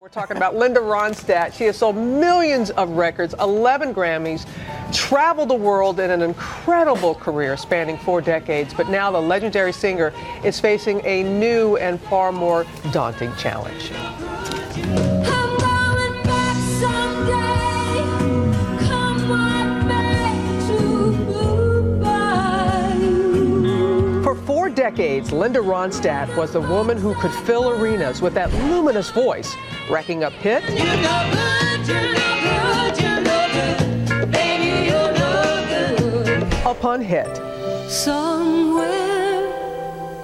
We're talking about Linda Ronstadt. She has sold millions of records, 11 Grammys, traveled the world in an incredible career spanning 4 decades. But now the legendary singer is facing a new and far more daunting challenge. For 4 decades, Linda Ronstadt was the woman who could fill arenas with that luminous voice, racking up hit upon hit. Somewhere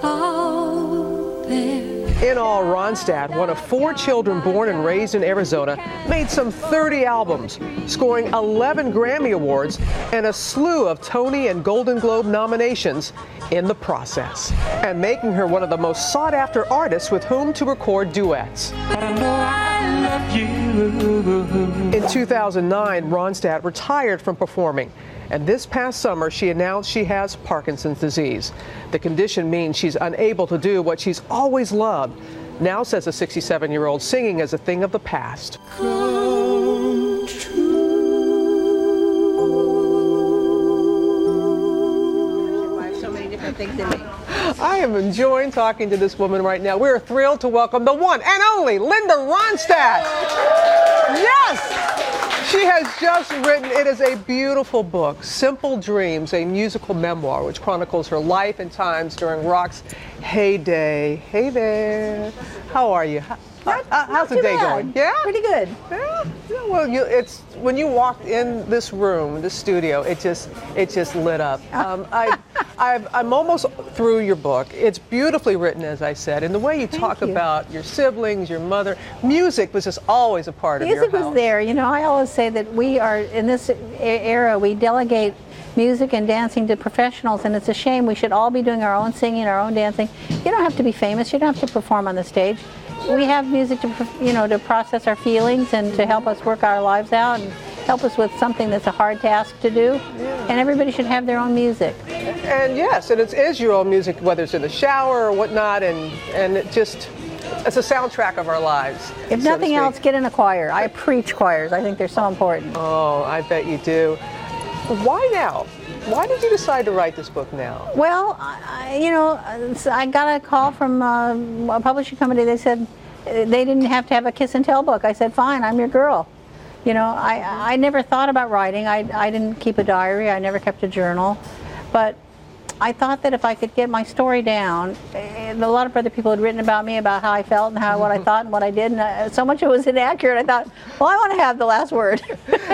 out there. In all, Ronstadt, one of 4 children born and raised in Arizona, made some 30 albums, scoring 11 Grammy Awards and a slew of Tony and Golden Globe nominations in the process, and making her one of the most sought-after artists with whom to record duets. But I know I love you. In 2009, Ronstadt retired from performing, and this past summer she announced she has Parkinson's disease. The condition means she's unable to do what she's always loved. Now, says the 67-year-old, singing is a thing of the past. Come true. So many different things in me. I am enjoying talking to this woman right now. We're thrilled to welcome the one and only Linda Ronstadt. Yes! She has just written, it is a beautiful book, Simple Dreams, a musical memoir which chronicles her life and times during rock's heyday. Hey there, how are you? How's the day going? Yeah? Pretty good. Yeah. Well, it's when you walked in this room, this studio, it just lit up. I'm almost through your book. It's beautifully written, as I said, and the way you talk about your siblings, your mother, music was just always a part of your house. Music was there. You know, I always say that we are in this era. We delegate music and dancing to professionals, and it's a shame. We should all be doing our own singing, our own dancing. You don't have to be famous. You don't have to perform on the stage. We have music to, to process our feelings and to help us work our lives out and help us with something that's a hard task to do. Yeah. And everybody should have their own music. And yes, and it is your own music, whether it's in the shower or whatnot, and it's a soundtrack of our lives. If nothing else, get in a choir. I preach choirs. I think they're so important. Oh, I bet you do. Why now? Why did you decide to write this book now? Well, I got a call from a publishing company. They said they didn't have to have a kiss and tell book. I said, fine, I'm your girl. I never thought about writing. I didn't keep a diary. I never kept a journal. But I thought that if I could get my story down, a lot of other people had written about me, about how I felt and what I thought and what I did, and so much it was inaccurate. I thought, well, I want to have the last word.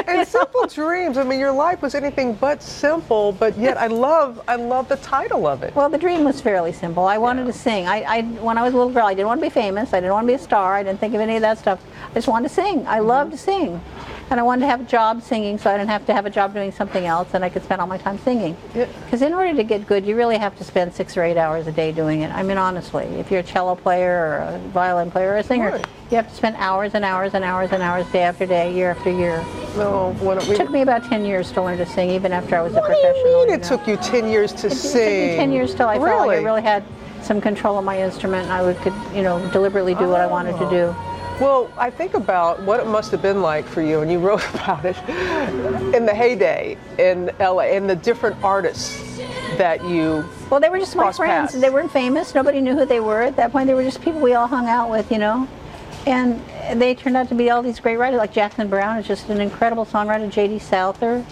And Simple Dreams. I mean, your life was anything but simple, but yet I love the title of it. Well, the dream was fairly simple. I wanted to sing. When I was a little girl, I didn't want to be famous. I didn't want to be a star. I didn't think of any of that stuff. I just wanted to sing. I loved to sing. And I wanted to have a job singing, so I didn't have to have a job doing something else, and I could spend all my time singing. Because in order to get good, you really have to spend 6 or 8 hours a day doing it. I mean, honestly, if you're a cello player or a violin player or a singer, right, you have to spend hours and hours and hours and hours, day after day, year after year. No, it took me about 10 years to learn to sing, even after I was a professional. What do you mean it took you 10 years to sing? It took me 10 years till I felt like I really had some control of my instrument, and I could deliberately do what I wanted to do. Well, I think about what it must have been like for you, and you wrote about it in the heyday in LA, and the different artists that you Well, they were just my friends. paths. They weren't famous. Nobody knew who they were at that point. They were just people we all hung out with, And they turned out to be all these great writers, like Jackson Browne is just an incredible songwriter, J.D. Souther,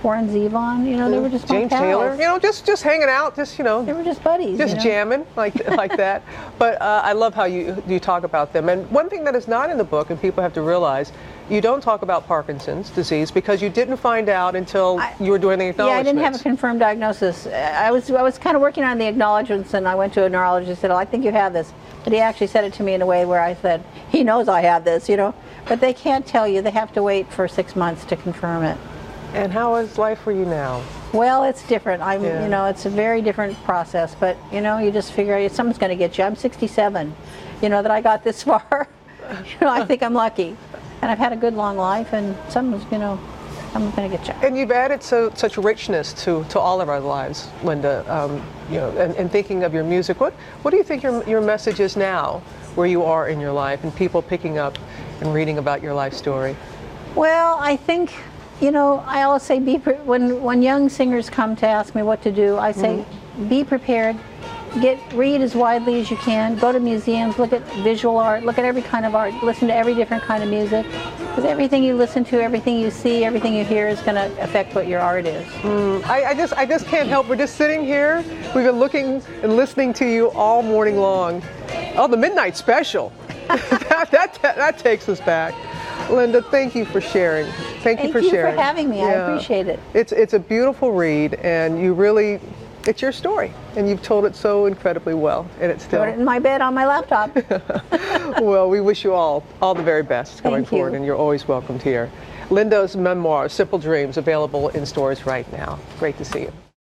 Warren Zevon, they were just James my pals. Taylor, just hanging out, They were just buddies. just jamming like that. But I love how you talk about them. And one thing that is not in the book, and people have to realize, you don't talk about Parkinson's disease because you didn't find out until you were doing the acknowledgments. Yeah, I didn't have a confirmed diagnosis. I was kind of working on the acknowledgments, and I went to a neurologist and said, I think you have this. But he actually said it to me in a way where I said, he knows I have this, But they can't tell you. They have to wait for 6 months to confirm it. And how is life for you now? Well, it's different. It's a very different process. But, you just figure something's going to get you. I'm 67, that I got this far. I think I'm lucky. And I've had a good long life, and something's, I'm going to get you. And you've added such richness to all of our lives, Linda. And thinking of your music, what do you think your message is now, where you are in your life, and people picking up and reading about your life story? Well, I think, you know, I always say when young singers come to ask me what to do, I say be prepared. Read as widely as you can. Go to museums, look at visual art, look at every kind of art, listen to every different kind of music. Because everything you listen to, everything you see, everything you hear is going to affect what your art is. I just can't help. We're just sitting here. We've been looking and listening to you all morning long. Oh, the midnight special. that takes us back. Linda, thank you for sharing. Thank you for sharing. For having me. I appreciate it. It's a beautiful read, and you really. It's your story, and you've told it so incredibly well, and it's still. Put it in my bed on my laptop. Well, we wish you all the very best going forward, and you're always welcomed here. Linda's memoir, Simple Dreams, available in stores right now. Great to see you.